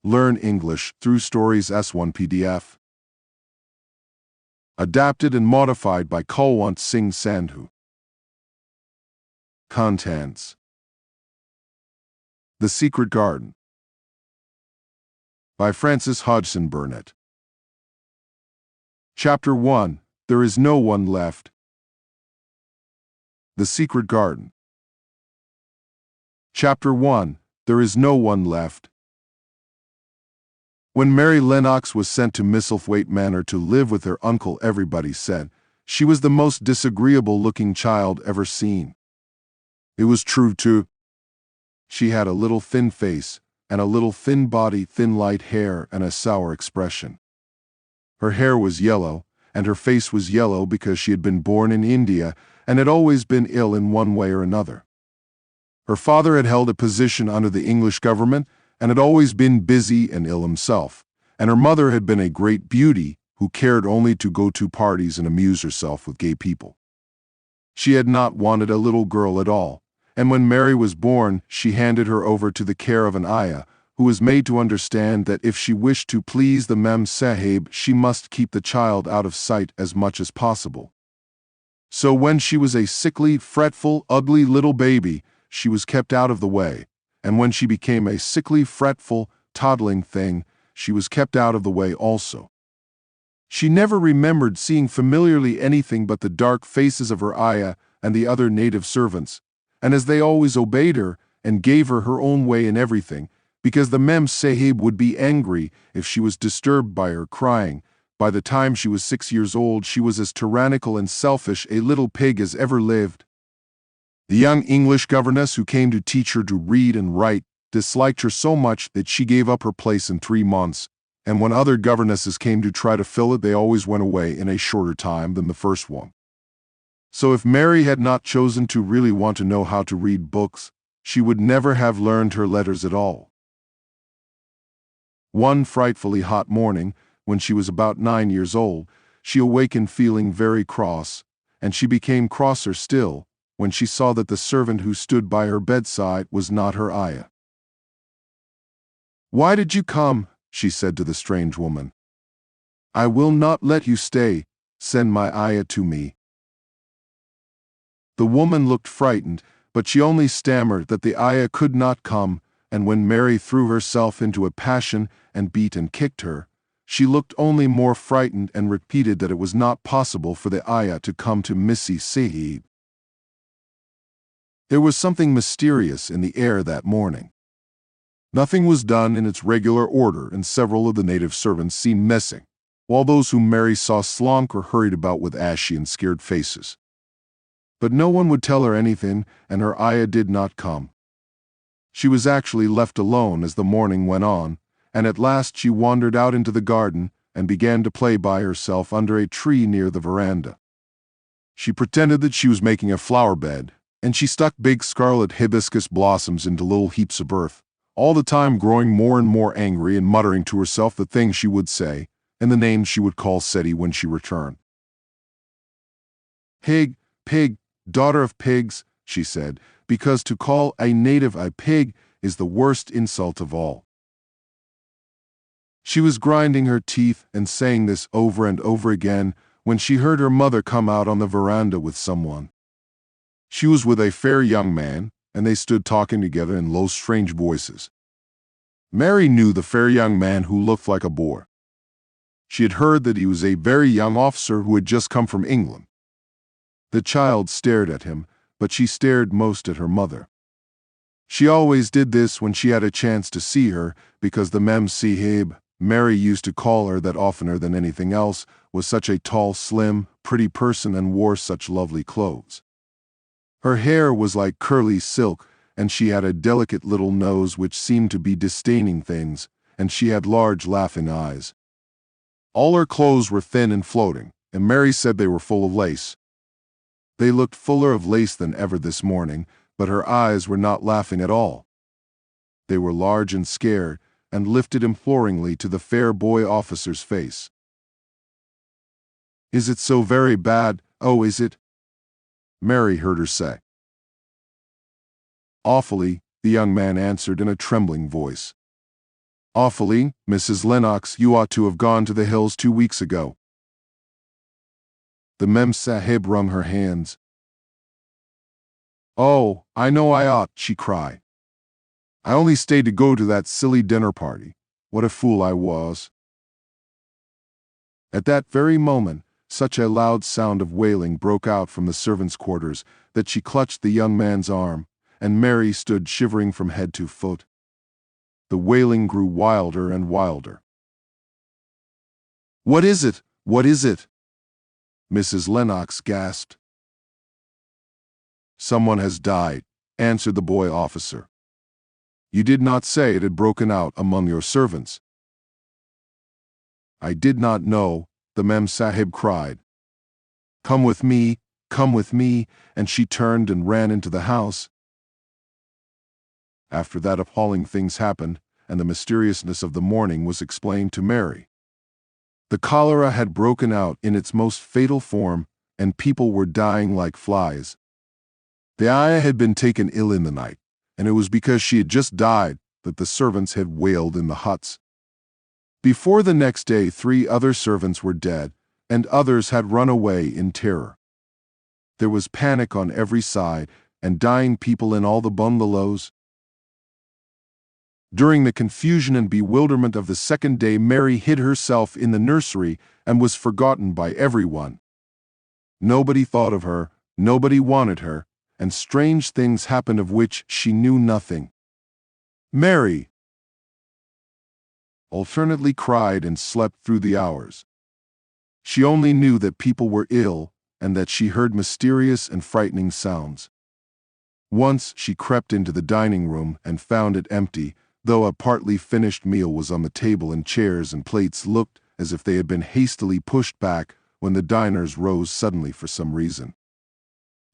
Learn English through Stories S1 PDF. Adapted and modified by Kulwant Singh Sandhu. Contents: The Secret Garden by Frances Hodgson Burnett. Chapter 1: There is no one left. The Secret Garden. Chapter 1: There is no one left. When Mary Lennox was sent to Misselthwaite Manor to live with her uncle, everybody said she was the most disagreeable-looking child ever seen. It was true, too. She had a little thin face, and a little thin body, thin light hair, and a sour expression. Her hair was yellow, and her face was yellow because she had been born in India and had always been ill in one way or another. Her father had held a position under the English government and had always been busy and ill himself, and her mother had been a great beauty who cared only to go to parties and amuse herself with gay people. She had not wanted a little girl at all, and when Mary was born, she handed her over to the care of an ayah, who was made to understand that if she wished to please the Mem Sahib, she must keep the child out of sight as much as possible. So when she was a sickly, fretful, ugly little baby, she was kept out of the way, and when she became a sickly, fretful, toddling thing, she was kept out of the way also. She never remembered seeing familiarly anything but the dark faces of her ayah and the other native servants, and as they always obeyed her and gave her her own way in everything, because the Mem Sahib would be angry if she was disturbed by her crying, by the time she was 6 years old she was as tyrannical and selfish a little pig as ever lived. The young English governess who came to teach her to read and write disliked her so much that she gave up her place in 3 months, and when other governesses came to try to fill it, they always went away in a shorter time than the first one. So if Mary had not chosen to really want to know how to read books, she would never have learned her letters at all. One frightfully hot morning, when she was about 9 years old, she awakened feeling very cross, and she became crosser still when she saw that the servant who stood by her bedside was not her ayah. "Why did you come?" she said to the strange woman. "I will not let you stay. Send my ayah to me." The woman looked frightened, but she only stammered that the ayah could not come, and when Mary threw herself into a passion and beat and kicked her, she looked only more frightened and repeated that it was not possible for the ayah to come to Missy Sahib. There was something mysterious in the air that morning. Nothing was done in its regular order, and several of the native servants seemed missing, while those whom Mary saw slunk or hurried about with ashy and scared faces. But no one would tell her anything, and her ayah did not come. She was actually left alone as the morning went on, and at last she wandered out into the garden and began to play by herself under a tree near the veranda. She pretended that she was making a flower bed, and she stuck big scarlet hibiscus blossoms into little heaps of earth, all the time growing more and more angry and muttering to herself the things she would say and the names she would call Seti when she returned. "Pig, pig, daughter of pigs," she said, because to call a native a pig is the worst insult of all. She was grinding her teeth and saying this over and over again when she heard her mother come out on the veranda with someone. She was with a fair young man, and they stood talking together in low, strange voices. Mary knew the fair young man who looked like a boar. She had heard that he was a very young officer who had just come from England. The child stared at him, but she stared most at her mother. She always did this when she had a chance to see her, because the Mem Sahib, Mary used to call her that oftener than anything else, was such a tall, slim, pretty person and wore such lovely clothes. Her hair was like curly silk, and she had a delicate little nose which seemed to be disdaining things, and she had large laughing eyes. All her clothes were thin and floating, and Mary said they were full of lace. They looked fuller of lace than ever this morning, but her eyes were not laughing at all. They were large and scared, and lifted imploringly to the fair boy officer's face. "Is it so very bad? Oh, is it?" Mary heard her say. "Awfully," the young man answered in a trembling voice. Awfully, Mrs. Lennox, you ought to have gone to the hills 2 weeks ago. The Mem Sahib wrung her hands. Oh, I know I ought, she cried. I only stayed to go to that silly dinner party. What a fool I was. At that very moment, such a loud sound of wailing broke out from the servants' quarters that she clutched the young man's arm, and Mary stood shivering from head to foot. The wailing grew wilder and wilder. "What is it? What is it?" Mrs. Lennox gasped. "Someone has died," answered the boy officer. "You did not say it had broken out among your servants." "I did not know," the Mem Sahib cried. Come with me," and she turned and ran into the house. After that, appalling things happened, and the mysteriousness of the morning was explained to Mary. The cholera had broken out in its most fatal form, and people were dying like flies. The ayah had been taken ill in the night, and it was because she had just died that the servants had wailed in the huts. Before the next day, 3 other servants were dead, and others had run away in terror. There was panic on every side, and dying people in all the bungalows. During the confusion and bewilderment of the second day, Mary hid herself in the nursery and was forgotten by everyone. Nobody thought of her, nobody wanted her, and strange things happened of which she knew nothing. Mary alternately cried and slept through the hours. She only knew that people were ill and that she heard mysterious and frightening sounds. Once she crept into the dining room and found it empty, though a partly finished meal was on the table and chairs and plates looked as if they had been hastily pushed back when the diners rose suddenly for some reason.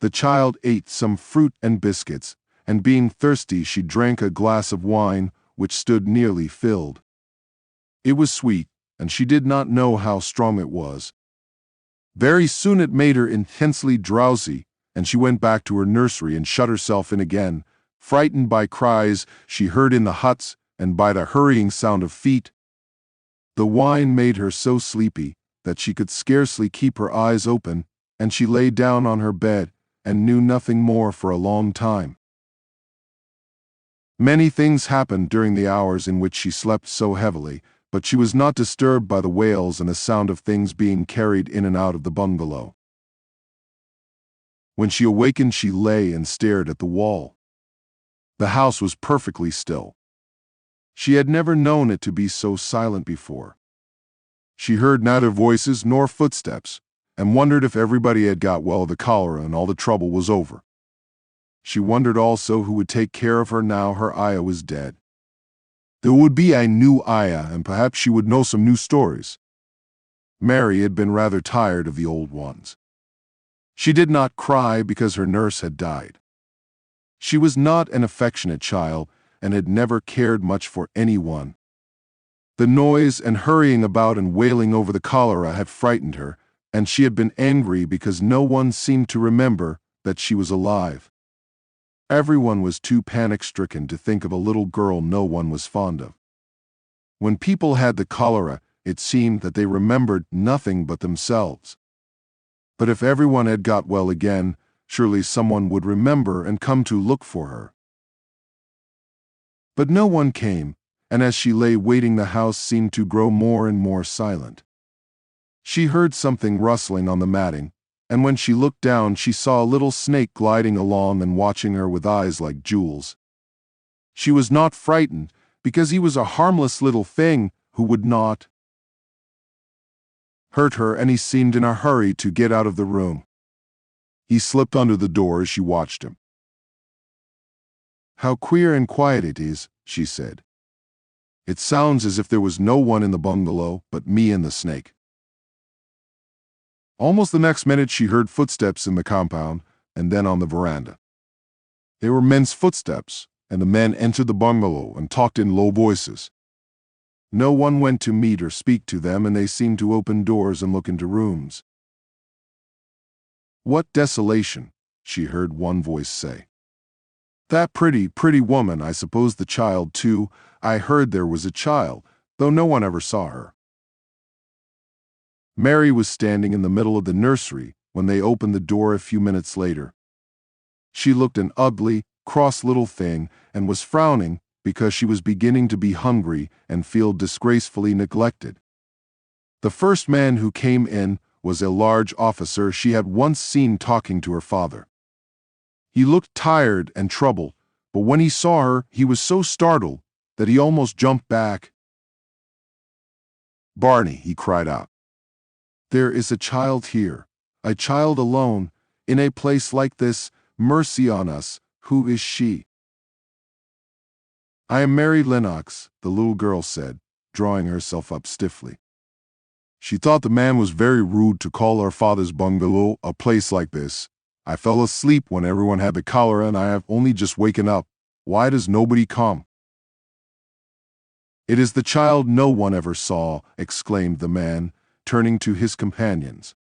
The child ate some fruit and biscuits, and being thirsty she drank a glass of wine which stood nearly filled. It was sweet, and she did not know how strong it was. Very soon it made her intensely drowsy, and she went back to her nursery and shut herself in again, frightened by cries she heard in the huts and by the hurrying sound of feet. The wine made her so sleepy that she could scarcely keep her eyes open, and she lay down on her bed and knew nothing more for a long time. Many things happened during the hours in which she slept so heavily, but she was not disturbed by the wails and the sound of things being carried in and out of the bungalow. When she awakened, she lay and stared at the wall. The house was perfectly still. She had never known it to be so silent before. She heard neither voices nor footsteps, and wondered if everybody had got well of the cholera and all the trouble was over. She wondered also who would take care of her now her ayah was dead. There would be a new ayah, and perhaps she would know some new stories. Mary had been rather tired of the old ones. She did not cry because her nurse had died. She was not an affectionate child and had never cared much for anyone. The noise and hurrying about and wailing over the cholera had frightened her, and she had been angry because no one seemed to remember that she was alive. Everyone was too panic-stricken to think of a little girl no one was fond of. When people had the cholera, it seemed that they remembered nothing but themselves. But if everyone had got well again, surely someone would remember and come to look for her. But no one came, and as she lay waiting, the house seemed to grow more and more silent. She heard something rustling on the matting, and when she looked down, she saw a little snake gliding along and watching her with eyes like jewels. She was not frightened, because he was a harmless little thing who would not hurt her, and he seemed in a hurry to get out of the room. He slipped under the door as she watched him. "How queer and quiet it is," she said. "It sounds as if there was no one in the bungalow but me and the snake." Almost the next minute she heard footsteps in the compound, and then on the veranda. They were men's footsteps, and the men entered the bungalow and talked in low voices. No one went to meet or speak to them, and they seemed to open doors and look into rooms. "What desolation," she heard one voice say. "That pretty woman, I suppose the child too, I heard there was a child, though no one ever saw her. Mary was standing in the middle of the nursery when they opened the door a few minutes later. She looked an ugly, cross little thing and was frowning because she was beginning to be hungry and feel disgracefully neglected. The first man who came in was a large officer she had once seen talking to her father. He looked tired and troubled, but when he saw her, he was so startled that he almost jumped back. "Barney," he cried out, "there is a child here, a child alone, in a place like this. Mercy on us, who is she?" "I am Mary Lennox," the little girl said, drawing herself up stiffly. "She thought the man was very rude to call our father's bungalow a place like this. I fell asleep when everyone had the cholera and I have only just waken up. Why does nobody come?" "It is the child no one ever saw," exclaimed the man, turning to his companions.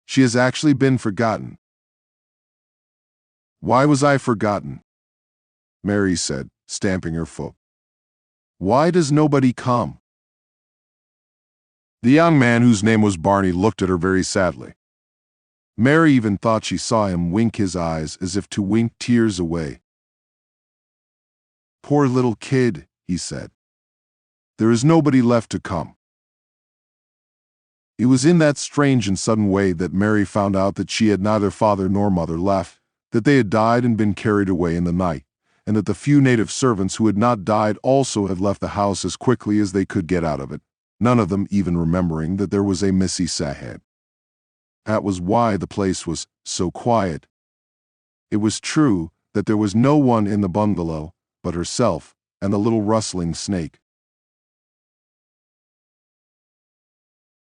"She has actually been forgotten." "Why was I forgotten?" Mary said, stamping her foot. "Why does nobody come?" The young man, whose name was Barney, looked at her very sadly. Mary even thought she saw him wink his eyes as if to wink tears away. "Poor little kid," he said. "There is nobody left to come." It was in that strange and sudden way that Mary found out that she had neither father nor mother left, that they had died and been carried away in the night, and that the few native servants who had not died also had left the house as quickly as they could get out of it, none of them even remembering that there was a Missy Sahed. That was why the place was so quiet. It was true that there was no one in the bungalow but herself and the little rustling snake.